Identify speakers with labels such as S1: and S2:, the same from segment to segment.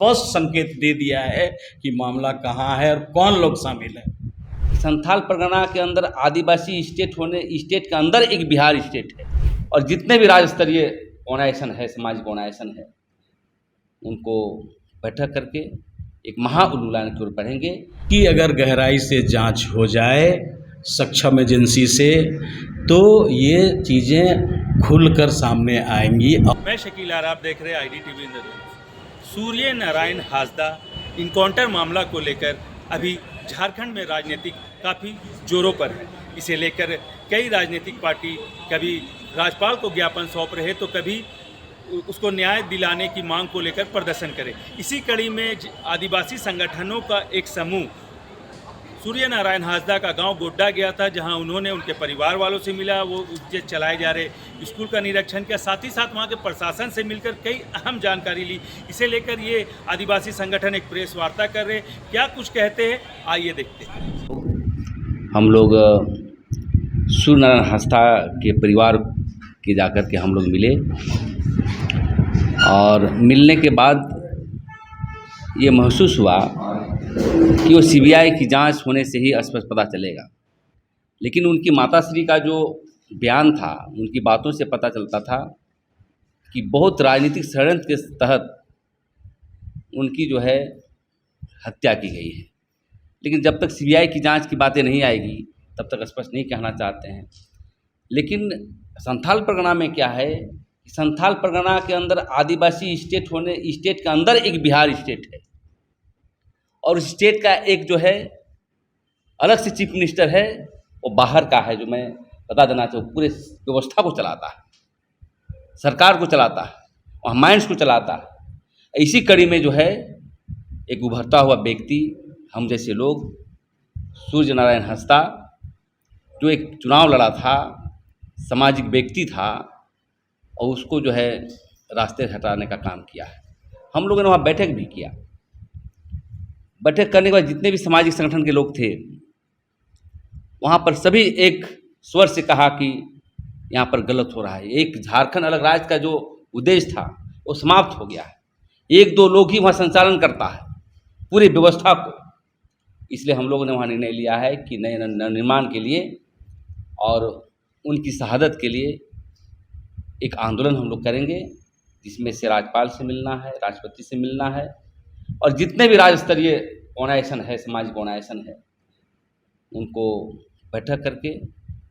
S1: स्पष्ट संकेत दे दिया है कि मामला कहाँ है और कौन लोग शामिल है। संथाल परगना के अंदर आदिवासी स्टेट के अंदर एक बिहार स्टेट है और जितने भी राज्य स्तरीय ऑर्गेनाइजेशन है, सामाजिक ऑर्गेनाइजेशन है, उनको बैठक करके एक महाउन्मूलन की ओर बढ़ेंगे कि अगर गहराई से जांच हो जाए सक्षम एजेंसी से तो ये चीज़ें खुलकर सामने आएंगी।
S2: मैं शकील आर, आप देख रहे हैं IDTV इंद्रधनुष। सूर्य नारायण हासदा इनकाउंटर मामला को लेकर अभी झारखंड में राजनीतिक काफ़ी जोरों पर है। इसे लेकर कई राजनीतिक पार्टी कभी राज्यपाल को ज्ञापन सौंप रहे तो कभी उसको न्याय दिलाने की मांग को लेकर प्रदर्शन करे। इसी कड़ी में आदिवासी संगठनों का एक समूह सूर्य नारायण हासदा का गांव गोड्डा गया था, जहां उन्होंने उनके परिवार वालों से मिला, वो उसके चलाए जा रहे स्कूल का निरीक्षण किया, साथ ही साथ वहां के प्रशासन से मिलकर कई अहम जानकारी ली। इसे लेकर ये आदिवासी संगठन एक प्रेस वार्ता कर रहे, क्या कुछ कहते हैं आइए देखते हैं।
S3: हम लोग सूर्य नारायण हासदा के परिवार के जाकर के हम लोग मिले और मिलने के बाद ये महसूस हुआ कि वो CBI की जांच होने से ही स्पष्ट पता चलेगा, लेकिन उनकी माताश्री का जो बयान था, उनकी बातों से पता चलता था कि बहुत राजनीतिक षड्यंत्र के तहत उनकी जो है हत्या की गई है। लेकिन जब तक CBI की जांच की बातें नहीं आएगी तब तक स्पष्ट नहीं कहना चाहते हैं। लेकिन संथाल परगना में क्या है, संथाल परगना के अंदर आदिवासी स्टेट के अंदर एक बिहार स्टेट है और उस स्टेट का एक जो है अलग से चीफ मिनिस्टर है, वो बाहर का है। जो मैं बता देना चाहूँ, पूरे व्यवस्था को चलाता है, सरकार को चलाता है और माइंड्स को चलाता है। इसी कड़ी में जो है एक उभरता हुआ व्यक्ति, हम जैसे लोग, सूर्य नारायण हासदा, जो एक चुनाव लड़ा था, सामाजिक व्यक्ति था और उसको जो है रास्ते हटाने का काम किया है। हम लोगों ने वहाँ बैठक भी किया। बैठक करने के बाद जितने भी सामाजिक संगठन के लोग थे वहाँ पर सभी एक स्वर से कहा कि यहाँ पर गलत हो रहा है। एक झारखंड अलग राज्य का जो उद्देश्य था वो समाप्त हो गया है। एक दो लोग ही वहाँ संचालन करता है पूरी व्यवस्था को। इसलिए हम लोगों ने वहाँ निर्णय लिया है कि नए निर्माण के लिए और उनकी शहादत के लिए एक आंदोलन हम लोग करेंगे, जिसमें से राज्यपाल से मिलना है, राष्ट्रपति से मिलना है और जितने भी राज्य स्तरीय ऑर्गेनाइजेशन है, सामाजिक ऑर्गेनाइजेशन है, उनको बैठक करके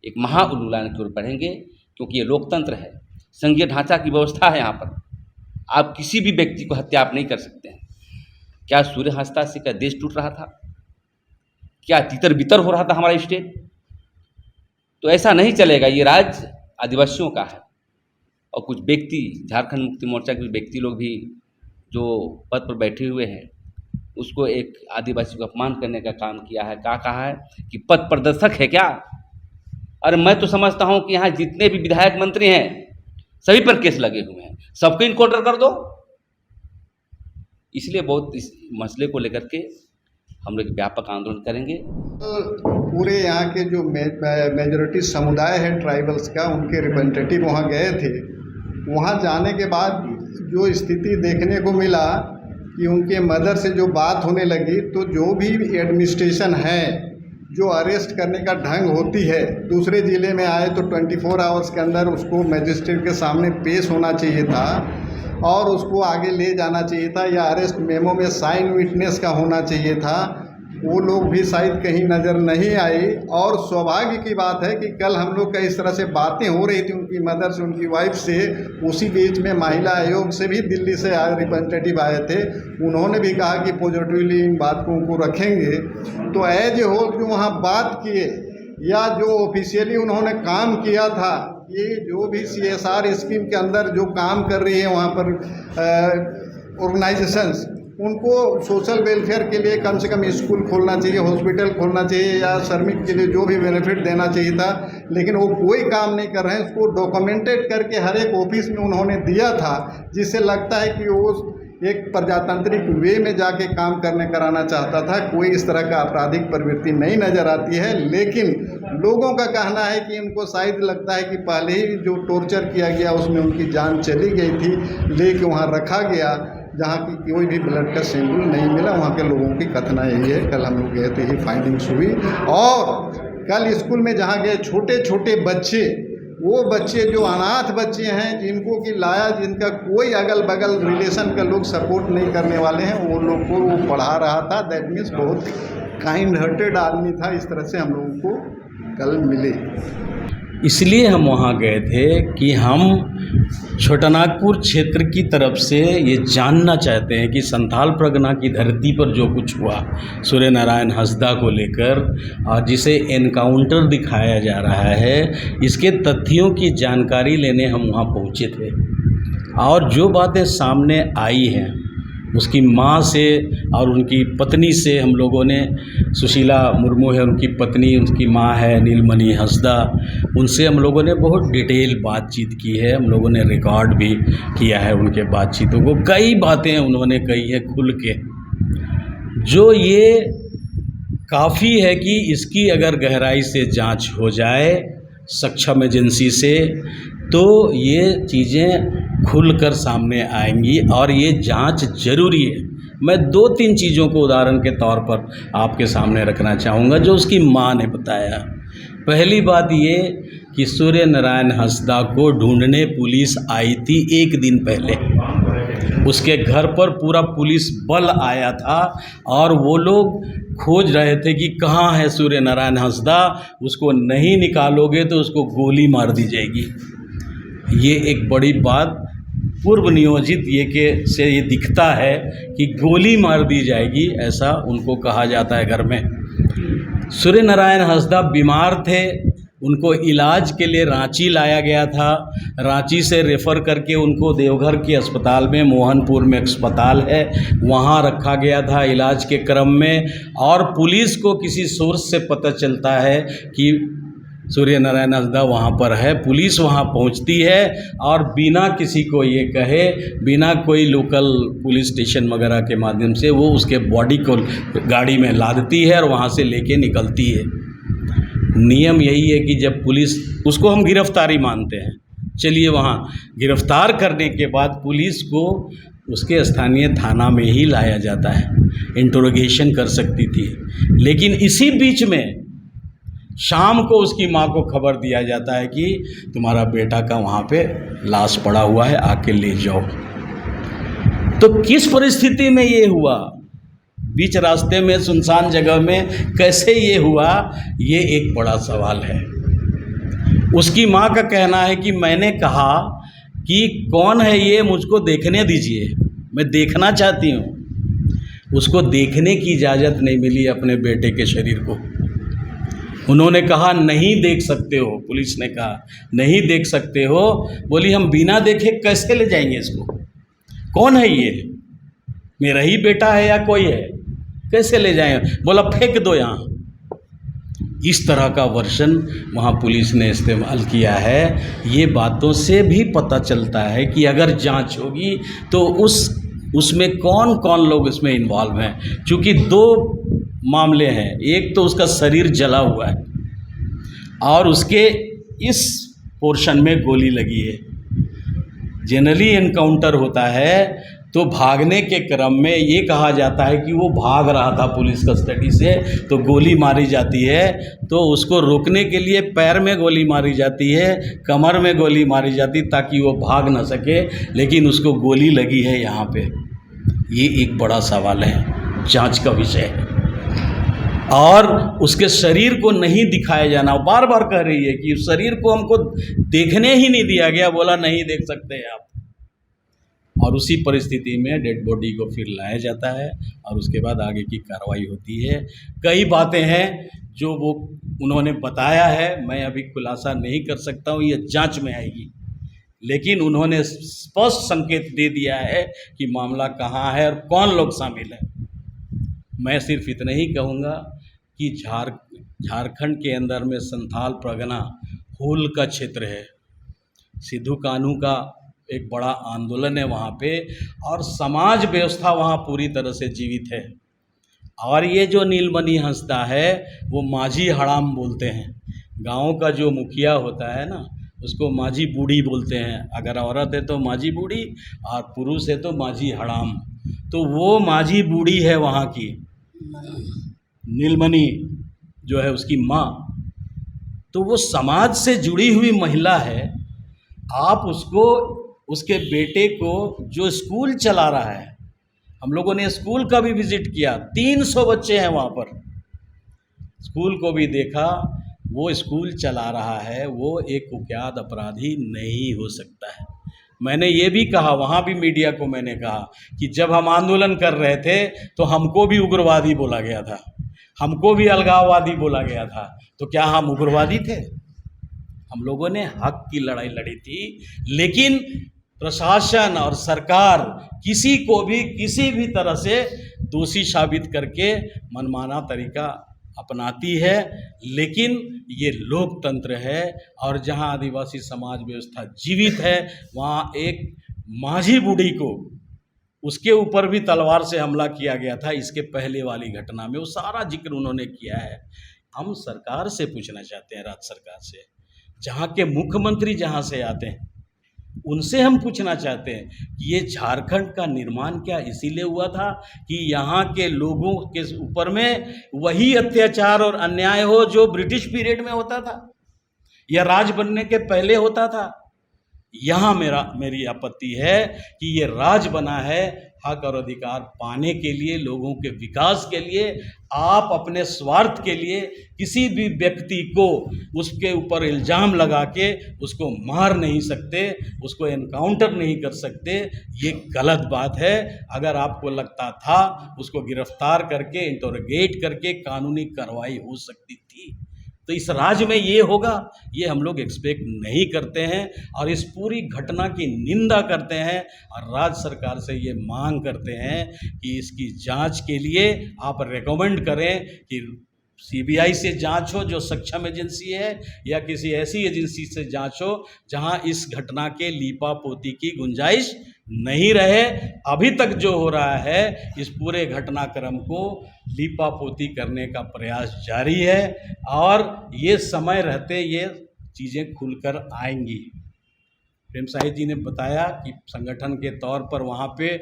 S3: एक महाउन्मूलन की ओर बढ़ेंगे। क्योंकि ये लोकतंत्र है, संघीय ढांचा की व्यवस्था है। यहाँ पर आप किसी भी व्यक्ति को हत्या आप नहीं कर सकते हैं। क्या सूर्य हासदा से क्या देश टूट रहा था? क्या तितर बितर हो रहा था हमारा स्टेट? तो ऐसा नहीं चलेगा। ये राज्य आदिवासियों का है और कुछ व्यक्ति, झारखंड मुक्ति मोर्चा के व्यक्ति लोग भी जो पद पर बैठे हुए हैं, उसको एक आदिवासी को अपमान करने का काम किया है। क्या कहा है कि पद प्रदर्शक है क्या? अरे मैं तो समझता हूँ कि यहाँ जितने भी विधायक मंत्री हैं सभी पर केस लगे हुए हैं, सबको इनकाउंटर कर दो। इसलिए बहुत इस मसले को लेकर के हम लोग व्यापक आंदोलन करेंगे।
S4: पूरे यहाँ के जो मेजॉरिटी समुदाय है ट्राइबल्स का, उनके रिप्रेजेंटेटिव वहाँ गए थे। वहाँ जाने के बाद जो स्थिति देखने को मिला कि उनके मदर से जो बात होने लगी, तो जो भी एडमिनिस्ट्रेशन है, जो अरेस्ट करने का ढंग होती है, दूसरे ज़िले में आए तो 24 आवर्स के अंदर उसको मजिस्ट्रेट के सामने पेश होना चाहिए था और उसको आगे ले जाना चाहिए था, या अरेस्ट मेमो में साइन विटनेस का होना चाहिए था। वो लोग भी शायद कहीं नज़र नहीं आई। और सौभाग्य की बात है कि कल हम लोग का इस तरह से बातें हो रही थी उनकी मदर से, उनकी वाइफ से, उसी बीच में महिला आयोग से भी दिल्ली से रिप्रेजेंटेटिव आए थे। उन्होंने भी कहा कि पॉजिटिवली इन बातों को रखेंगे। तो एज ए होल जो वहाँ बात किए या जो ऑफिशियली उन्होंने काम किया था, ये जो भी CSR स्कीम के अंदर जो काम कर रही है वहाँ पर ऑर्गेनाइजेशंस, उनको सोशल वेलफेयर के लिए कम से कम स्कूल खोलना चाहिए, हॉस्पिटल खोलना चाहिए, या श्रमिक के लिए जो भी बेनिफिट देना चाहिए था, लेकिन वो कोई काम नहीं कर रहे हैं। उसको डॉक्यूमेंटेड करके हर एक ऑफिस में उन्होंने दिया था, जिससे लगता है कि वो एक प्रजातांत्रिक वे में जाके काम कराना चाहता था। कोई इस तरह का आपराधिक प्रवृत्ति नहीं नज़र आती है। लेकिन लोगों का कहना है कि उनको शायद लगता है कि पहले ही जो टॉर्चर किया गया उसमें उनकी जान चली गई थी, लेके वहाँ रखा गया, जहाँ की कोई भी ब्लड का सैंपल नहीं मिला। वहाँ के लोगों की कथना यही है, कल हम लोग गए तो यही फाइंडिंग्स हुई। और कल स्कूल में जहाँ गए छोटे छोटे बच्चे, वो बच्चे जो अनाथ बच्चे हैं, जिनको कि लाया, जिनका कोई अगल बगल रिलेशन का लोग सपोर्ट नहीं करने वाले हैं, वो लोग को वो पढ़ा रहा था। दैट मीन्स बहुत काइंड हार्टेड आदमी था। इस तरह से हम लोगों को कल मिले।
S1: इसलिए हम वहाँ गए थे कि हम छोटानागपुर क्षेत्र की तरफ से ये जानना चाहते हैं कि संथाल परगना की धरती पर जो कुछ हुआ सूर्य नारायण हंसदा को लेकर, और जिसे एनकाउंटर दिखाया जा रहा है, इसके तथ्यों की जानकारी लेने हम वहाँ पहुँचे थे। और जो बातें सामने आई हैं उसकी माँ से और उनकी पत्नी से हम लोगों ने, सुशीला मुर्मू है उनकी पत्नी, उनकी माँ है नीलमणि हंसदा, उनसे हम लोगों ने बहुत डिटेल बातचीत की है। हम लोगों ने रिकॉर्ड भी किया है उनके बातचीतों को। कई बातें उन्होंने कही है खुल के, जो ये काफ़ी है कि इसकी अगर गहराई से जांच हो जाए सक्षम एजेंसी से, तो ये चीज़ें खुलकर सामने आएंगी और ये जांच ज़रूरी है। मैं 2-3 चीज़ों को उदाहरण के तौर पर आपके सामने रखना चाहूँगा जो उसकी माँ ने बताया। पहली बात ये कि सूर्य नारायण हंसदा को ढूंढने पुलिस आई थी 1 दिन पहले। उसके घर पर पूरा पुलिस बल आया था और वो लोग खोज रहे थे कि कहाँ है सूर्य नारायण हंसदा, उसको नहीं निकालोगे तो उसको गोली मार दी जाएगी। ये एक बड़ी बात पूर्व नियोजित से ये दिखता है कि गोली मार दी जाएगी, ऐसा उनको कहा जाता है घर में। सूर्य नारायण हंसदा बीमार थे, उनको इलाज के लिए रांची लाया गया था। रांची से रेफ़र करके उनको देवघर के अस्पताल में, मोहनपुर में अस्पताल है, वहाँ रखा गया था इलाज के क्रम में। और पुलिस को किसी सोर्स से पता चलता है कि सूर्य नारायण हंसदा वहाँ पर है। पुलिस वहाँ पहुँचती है और बिना किसी को ये कहे, बिना कोई लोकल पुलिस स्टेशन वगैरह के माध्यम से वो उसके बॉडी को गाड़ी में लादती है और वहाँ से लेके निकलती है। नियम यही है कि जब पुलिस, उसको हम गिरफ्तारी मानते हैं, चलिए वहाँ गिरफ्तार करने के बाद पुलिस को उसके स्थानीय थाना में ही लाया जाता है, इंटरोगेशन कर सकती थी। लेकिन इसी बीच में शाम को उसकी माँ को खबर दिया जाता है कि तुम्हारा बेटा का वहाँ पे लाश पड़ा हुआ है, आके ले जाओ। तो किस परिस्थिति में ये हुआ, बीच रास्ते में सुनसान जगह में कैसे ये हुआ, ये एक बड़ा सवाल है। उसकी माँ का कहना है कि मैंने कहा कि कौन है ये, मुझको देखने दीजिए, मैं देखना चाहती हूँ। उसको देखने की इजाज़त नहीं मिली अपने बेटे के शरीर को। उन्होंने कहा नहीं देख सकते हो, पुलिस ने कहा नहीं देख सकते हो। बोली हम बिना देखे कैसे ले जाएंगे इसको, कौन है ये, मेरा ही बेटा है या कोई है, कैसे ले जाएंगे। बोला फेंक दो यहाँ। इस तरह का वर्जन वहाँ पुलिस ने इस्तेमाल किया है। ये बातों से भी पता चलता है कि अगर जांच होगी तो उसमें कौन कौन लोग इसमें इन्वॉल्व हैं। चूँकि 2 मामले हैं, एक तो उसका शरीर जला हुआ है और उसके इस पोर्शन में गोली लगी है। जनरली एनकाउंटर होता है तो भागने के क्रम में ये कहा जाता है कि वो भाग रहा था पुलिस कस्टडी से, तो गोली मारी जाती है। तो उसको रोकने के लिए पैर में गोली मारी जाती है, कमर में गोली मारी जाती ताकि वो भाग ना सके, लेकिन उसको गोली लगी है यहाँ पे। ये एक बड़ा सवाल है, जांच का विषय है। और उसके शरीर को नहीं दिखाया जाना, बार बार कह रही है कि शरीर को हमको देखने ही नहीं दिया गया, बोला नहीं देख सकते हैं आप। और उसी परिस्थिति में डेड बॉडी को फिर लाया जाता है और उसके बाद आगे की कार्रवाई होती है। कई बातें हैं जो वो उन्होंने बताया है, मैं अभी खुलासा नहीं कर सकता हूँ, ये जांच में आएगी। लेकिन उन्होंने स्पष्ट संकेत दे दिया है कि मामला कहाँ है और कौन लोग शामिल हैं। मैं सिर्फ इतना ही कहूँगा कि झारखंड के अंदर में संथाल परगना हूल का क्षेत्र है। सिद्धू कान्हू का एक बड़ा आंदोलन है वहाँ पे, और समाज व्यवस्था वहाँ पूरी तरह से जीवित है। और ये जो नीलमणि हंसदा है वो माझी हड़ाम बोलते हैं। गांव का जो मुखिया होता है ना,
S5: उसको माझी बूढ़ी बोलते हैं। अगर औरत है तो माझी बूढ़ी और पुरुष है तो माझी हड़ाम। तो वो माझी बूढ़ी है वहाँ की, नीलमणि जो है उसकी माँ। तो वो समाज से जुड़ी हुई महिला है। आप उसको, उसके बेटे को जो स्कूल चला रहा है, हम लोगों ने स्कूल का भी विज़िट किया, 300 बच्चे हैं वहाँ पर, स्कूल को भी देखा। वो स्कूल चला रहा है, वो एक कुख्यात अपराधी नहीं हो सकता है। मैंने ये भी कहा, वहाँ भी मीडिया को मैंने कहा कि जब हम आंदोलन कर रहे थे तो हमको भी उग्रवादी बोला गया था, हमको भी अलगाववादी बोला गया था। तो क्या हम उग्रवादी थे? हम लोगों ने हक की लड़ाई लड़ी थी। लेकिन प्रशासन और सरकार किसी को भी किसी भी तरह से दोषी साबित करके मनमाना तरीका अपनाती है। लेकिन ये लोकतंत्र है और जहां आदिवासी समाज व्यवस्था जीवित है, वहां एक माझी बूढ़ी को, उसके ऊपर भी तलवार से हमला किया गया था इसके पहले वाली घटना में, वो सारा जिक्र उन्होंने किया है। हम सरकार से पूछना चाहते हैं, राज्य सरकार से, जहाँ के मुख्यमंत्री जहाँ से आते हैं उनसे हम पूछना चाहते हैं कि ये झारखंड का निर्माण क्या इसीलिए हुआ था कि यहाँ के लोगों के ऊपर में वही अत्याचार और अन्याय हो जो ब्रिटिश पीरियड में होता था या राज बनने के पहले होता था? यहाँ मेरी आपत्ति है कि ये राज बना है हक और अधिकार पाने के लिए, लोगों के विकास के लिए। आप अपने स्वार्थ के लिए किसी भी व्यक्ति को उसके ऊपर इल्ज़ाम लगा के उसको मार नहीं सकते, उसको एनकाउंटर नहीं कर सकते। ये गलत बात है। अगर आपको लगता था उसको गिरफ्तार करके इंटरोगेट करके कानूनी कार्रवाई हो सकती थी, तो इस राज्य में ये होगा, ये हम लोग एक्सपेक्ट नहीं करते हैं और इस पूरी घटना की निंदा करते हैं और राज्य सरकार से ये मांग करते हैं कि इसकी जांच के लिए आप रेकमेंड करें कि सीबीआई से जांच हो जो सक्षम एजेंसी है, या किसी ऐसी एजेंसी से जांच हो जहां इस घटना के लीपापोती की गुंजाइश नहीं रहे। अभी तक जो हो रहा है, इस पूरे घटनाक्रम को लीपापोती करने का प्रयास जारी है और ये समय रहते ये चीज़ें खुलकर आएंगी। प्रेम साहिब जी ने बताया कि संगठन के तौर पर वहाँ पे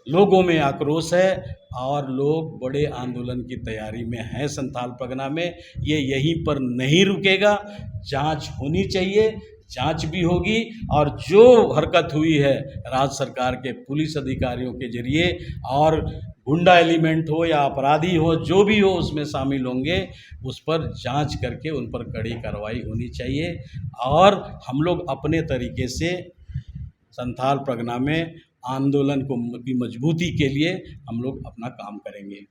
S5: लोगों में आक्रोश है और लोग बड़े आंदोलन की तैयारी में हैं संथाल परगना में। ये यहीं पर नहीं रुकेगा, जांच होनी चाहिए, जांच भी होगी और जो हरकत हुई है राज्य सरकार के पुलिस अधिकारियों के जरिए और गुंडा एलिमेंट हो या अपराधी हो, जो भी हो उसमें शामिल होंगे, उस पर जांच करके उन पर कड़ी कार्रवाई होनी चाहिए। और हम लोग अपने तरीके से संथाल परगना में आंदोलन को की मजबूती के लिए हम लोग अपना काम करेंगे।